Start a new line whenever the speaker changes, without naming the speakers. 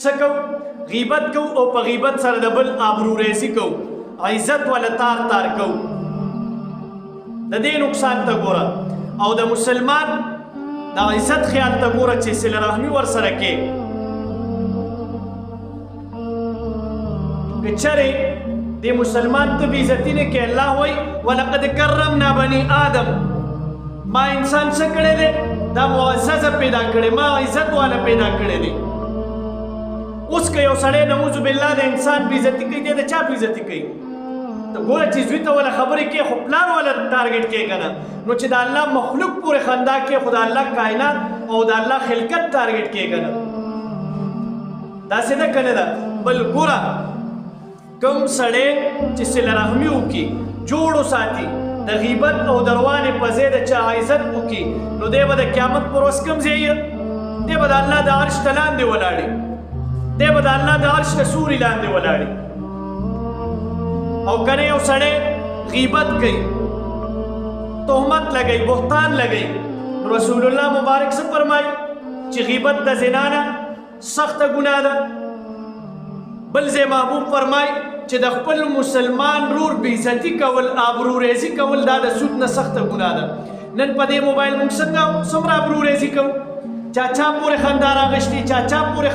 سکو غیبت کو او په غیبت سره د بل آبرو ریزي کو عزت ولا تار تار کو د دې نقصان ته ګوره او د مسلمان د عزت خیال ته ګوره چې صله رحمي ورسره کې که چرې د مسلمان ته بې عزتي نه کې الله وایي ولقد کرمنا بني آدم ما انسان څه کړی دی دا معززه پیدا کړی ما عزت والا پیدا کړی دی اوس که یو سړی نعوذ بالله د انسان بې عزتي کوي دی د چا بې عزتي کوي ته ګوره چې زوی ته ولا خبرې کې خو پلار ولا ټارګېټ کې که نه نو چې د الله مخلوق پورې خندا کې خو د الله کائنات او د الله خلقت ټارګېټ کې که نه داسې ده که نه ده بل ګوره کوم سړی چې صله رحمي وکړي جوړ وساتي د غیبت او دروانې په ځای د چا عزت وکړي نو دی به د قیامت پر ورځ کوم ځای دی به د الله د عرش ته لاندې ولاړي دی به د الله د عرش ته سوري لاندې ولاړي او کنه یو سړی غیبت کوي تهمت لګوي بهتان لګوي رسول الله مبارک څه فرمایي چې غیبت د زنا نه سخته ګناه ده بل ځای محبوب فرمایي چې د خپل مسلمان رور بې عزتي کول آبرو ریزي کول دا د سود نه سخته ګناه ده نن په دې موبایل موږ څنګه څومره آبرو ریزي کوو چا چا پورې خندا راغشتي چا چا پورې